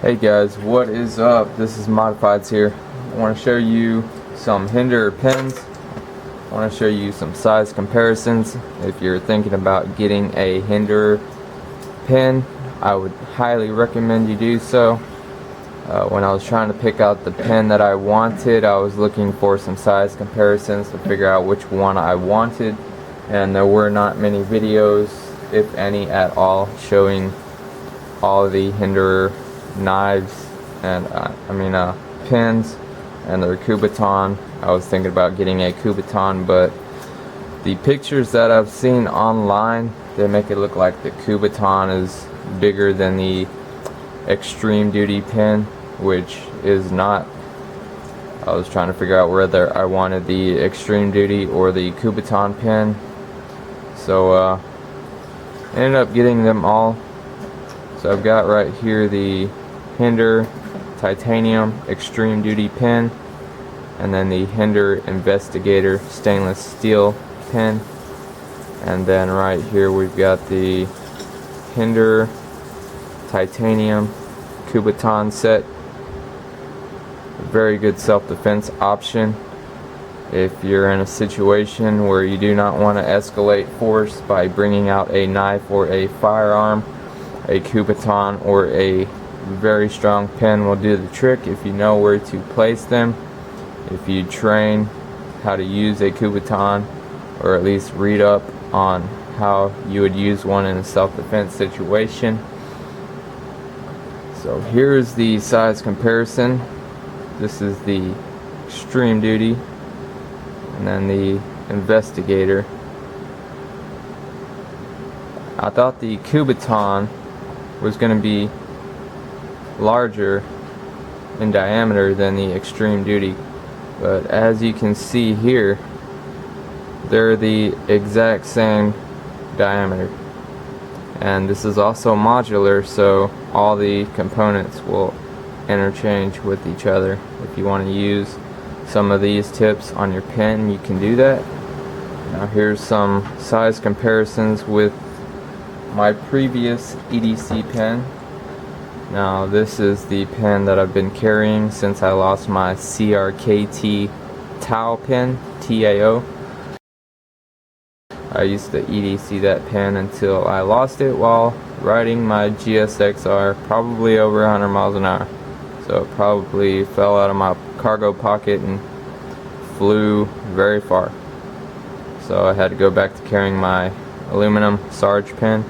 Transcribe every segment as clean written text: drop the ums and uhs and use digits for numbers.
Hey guys, what is up? This is Modifieds here. I want to show you some Hinderer pens. I want to show you some size comparisons. If you're thinking about getting a Hinderer pen, I would highly recommend you do so. When I was trying to pick out the pen that I wanted, I was looking for some size comparisons to figure out which one I wanted, and there were not many videos, if any at all, showing all of the Hinderer knives and pens and their Kubaton. I was thinking about getting a Kubaton, but the pictures that I've seen online, they make it look like the Kubaton is bigger than the extreme duty pen, which is not. I was trying to figure out whether I wanted the extreme duty or the Kubaton pen, so ended up getting them all. So I've got right here the Hinderer titanium extreme duty pen, and then the Hinderer Investigator stainless steel pen, and then right here we've got the Hinderer titanium Kubaton set. Very good self-defense option if you're in a situation where you do not want to escalate force by bringing out a knife or a firearm. A Kubaton or a very strong pen will do the trick if you know where to place them. If you train how to use a Kubaton, or at least read up on how you would use one in a self-defense situation. So here's the size comparison. This is the extreme duty, and then the Investigator. I thought the Kubaton was going to be larger in diameter than the extreme duty, but as you can see here, they're the exact same diameter, and this is also modular, so all the components will interchange with each other. If you want to use some of these tips on your pen, you can do that. Now here's some size comparisons with my previous EDC pen. Now this is the pen that I've been carrying since I lost my CRKT Tau pen, TAO. I used to EDC that pen until I lost it while riding my GSXR, probably over 100 miles an hour. So it probably fell out of my cargo pocket and flew very far. So I had to go back to carrying my aluminum Sarge pen.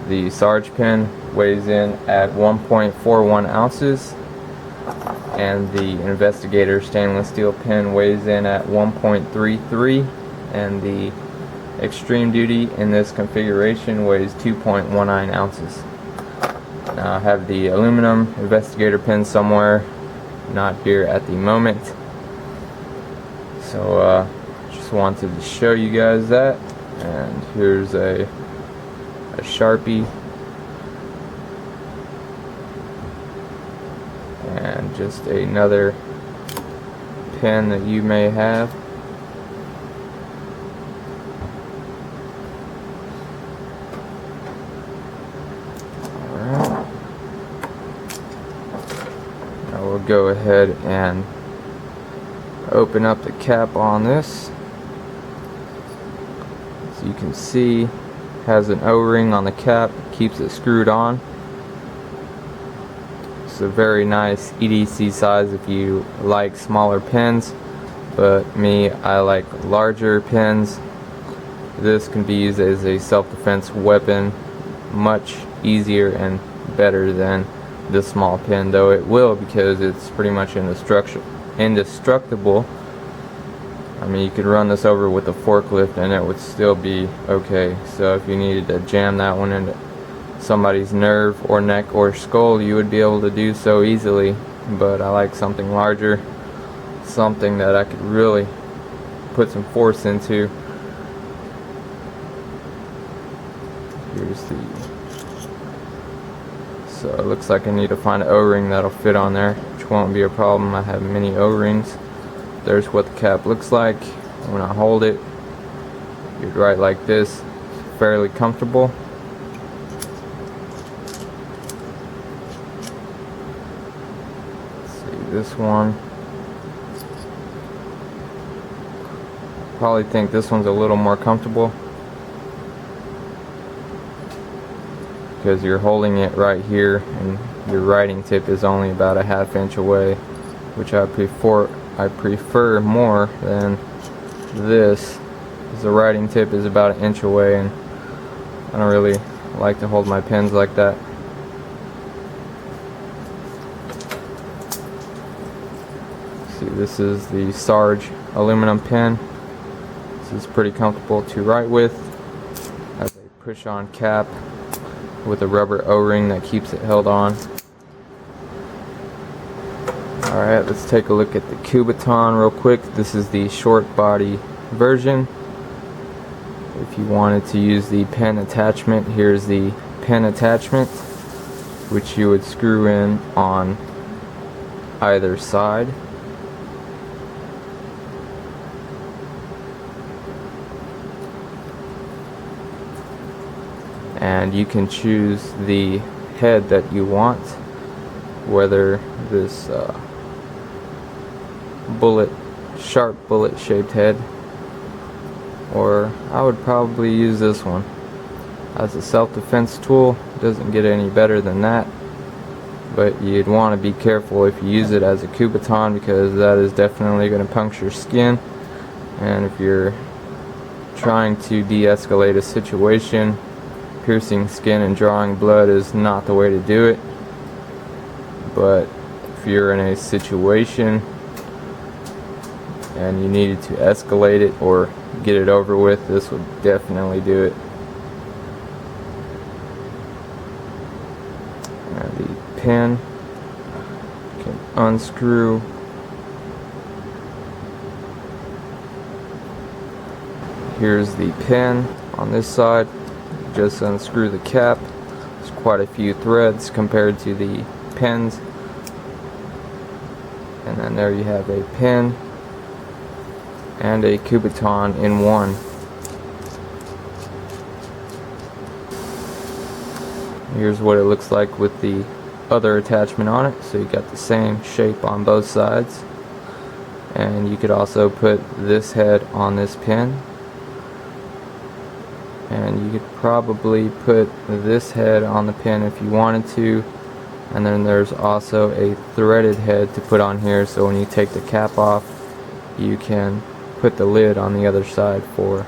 The Sarge pen weighs in at 1.41 ounces, and the Investigator stainless steel pen weighs in at 1.33, and the extreme duty in this configuration weighs 2.19 ounces. Now I have the aluminum Investigator pen somewhere, not here at the moment, so just wanted to show you guys that. And here's a Sharpie, and just another pen that you may have. Alright, now we'll go ahead and open up the cap on this. As you can see, has an O-ring on the cap, keeps it screwed on. It's a very nice EDC size if you like smaller pens, but me, I like larger pens. This can be used as a self-defense weapon much easier and better than this small pen, though it will, because it's pretty much indestructible. I mean, you could run this over with a forklift and it would still be okay. So if you needed to jam that one into somebody's nerve or neck or skull, you would be able to do so easily. But I like something larger, something that I could really put some force into. Here's the... So it looks like I need to find an O-ring that'll fit on there, which won't be a problem. I have many O-rings. There's what the cap looks like. When I hold it, you'd write like this, fairly comfortable. this one. Probably think this one's a little more comfortable because you're holding it right here and your writing tip is only about a ½ inch away, which I prefer more than this, because the writing tip is about an inch away and I don't really like to hold my pens like that. See, this is the Sarge aluminum pen. This is pretty comfortable to write with. Has a push-on cap with a rubber O-ring that keeps it held on. Alright, let's take a look at the Kubaton real quick. This is the short body version. If you wanted to use the pen attachment, here's the pen attachment, which you would screw in on either side. And you can choose the head that you want, whether this sharp bullet shaped head, or I would probably use this one as a self-defense tool. It doesn't get any better than that, but you'd want to be careful if you use it as a Kubaton, because that is definitely going to puncture skin, and if you're trying to de-escalate a situation, piercing skin and drawing blood is not the way to do it. But if you're in a situation and you needed to escalate it or get it over with, this would definitely do it. And the pen can unscrew. Here's the pen on this side. Just unscrew the cap. There's quite a few threads compared to the pens. And then there you have a pen and a Kubaton in one. Here's what it looks like with the other attachment on it. So you got the same shape on both sides. And you could also put this head on this pen. And you could probably put this head on the pen if you wanted to. And then there's also a threaded head to put on here, so when you take the cap off, you can put the lid on the other side for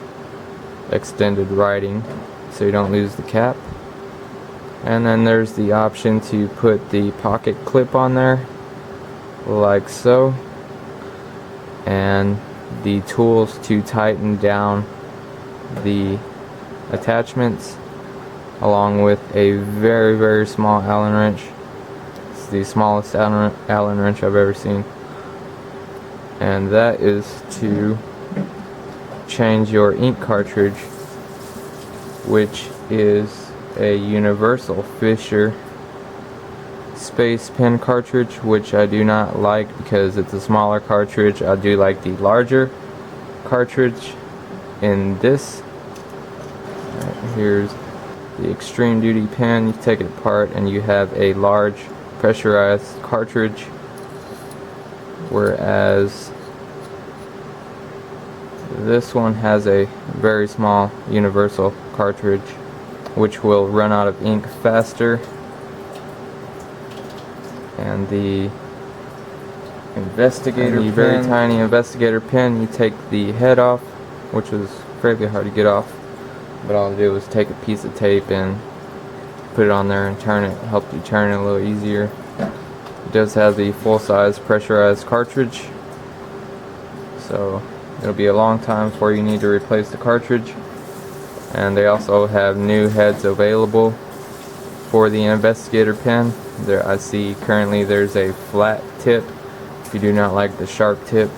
extended writing, so you don't lose the cap. And then there's the option to put the pocket clip on there, like so, and the tools to tighten down the attachments, along with a very, very small Allen wrench. It's the smallest Allen wrench I've ever seen, and that is to change your ink cartridge, which is a universal Fisher space pen cartridge, which I do not like because it's a smaller cartridge. I do like the larger cartridge in this. Here's the extreme duty pen. You take it apart and you have a large pressurized cartridge, whereas this one has a very small universal cartridge, which will run out of ink faster. And the Investigator pen, very tiny Investigator pen, you take the head off, which is fairly hard to get off. But all I do is take a piece of tape and put it on there and turn it. Help you turn it a little easier. It does have the full-size pressurized cartridge, so it'll be a long time before you need to replace the cartridge. And they also have new heads available for the Investigator pen. There, I see currently there's a flat tip if you do not like the sharp tip.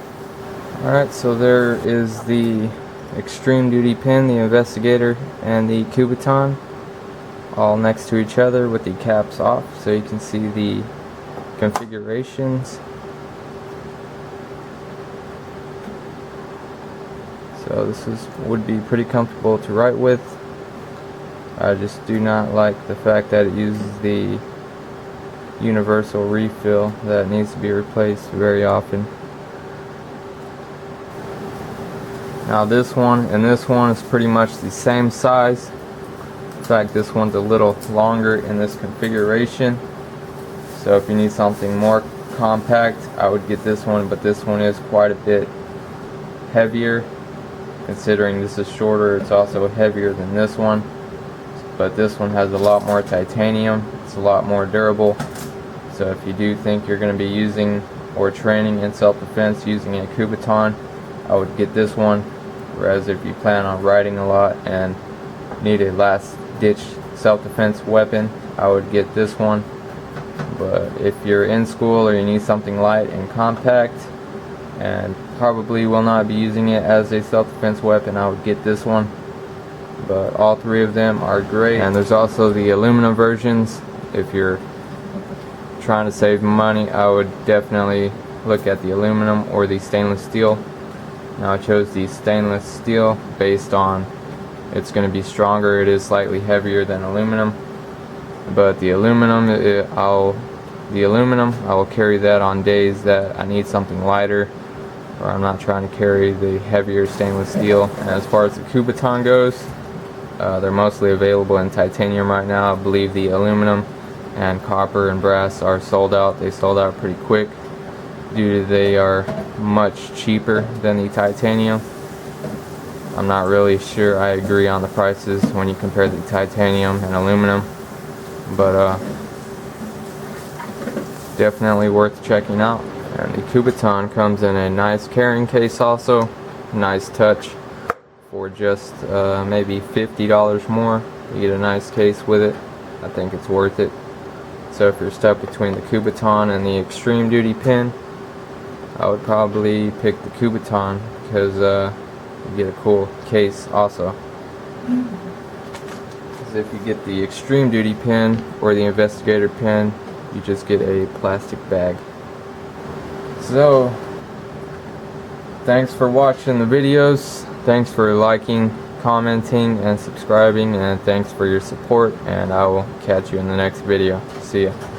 Alright, so there is the extreme duty pen, the Investigator, and the Kubaton, all next to each other with the caps off, so you can see the configurations. So this would be pretty comfortable to write with. I just do not like the fact that it uses the universal refill that needs to be replaced very often. Now this one and this one is pretty much the same size. In fact, this one's a little longer in this configuration. So if you need something more compact, I would get this one, but this one is quite a bit heavier. Considering this is shorter, it's also heavier than this one. But this one has a lot more titanium. It's a lot more durable. So if you do think you're going to be using or training in self-defense using a Kubaton, I would get this one. Whereas if you plan on riding a lot and need a last-ditch self-defense weapon, I would get this one. But if you're in school or you need something light and compact and probably will not be using it as a self-defense weapon, I would get this one. But all three of them are great. And there's also the aluminum versions. If you're trying to save money, I would definitely look at the aluminum or the stainless steel. Now I chose the stainless steel based on it's going to be stronger. It is slightly heavier than aluminum, but the aluminum I will carry that on days that I need something lighter, or I'm not trying to carry the heavier stainless steel. And as far as the Kubaton goes, they're mostly available in titanium right now. I believe the aluminum and copper and brass are sold out. They sold out pretty quick due to they are much cheaper than the titanium. I'm not really sure I agree on the prices when you compare the titanium and aluminum, but definitely worth checking out. And the Kubaton comes in a nice carrying case also. Nice touch. For just maybe $50 more, you get a nice case with it. I think it's worth it. So if you're stuck between the Kubaton and the extreme duty pen, I would probably pick the Kubaton because you get a cool case also. Because if you get the extreme duty pen or the Investigator pen, you just get a plastic bag. So thanks for watching the videos. Thanks for liking, commenting, and subscribing, and thanks for your support, and I will catch you in the next video. See ya.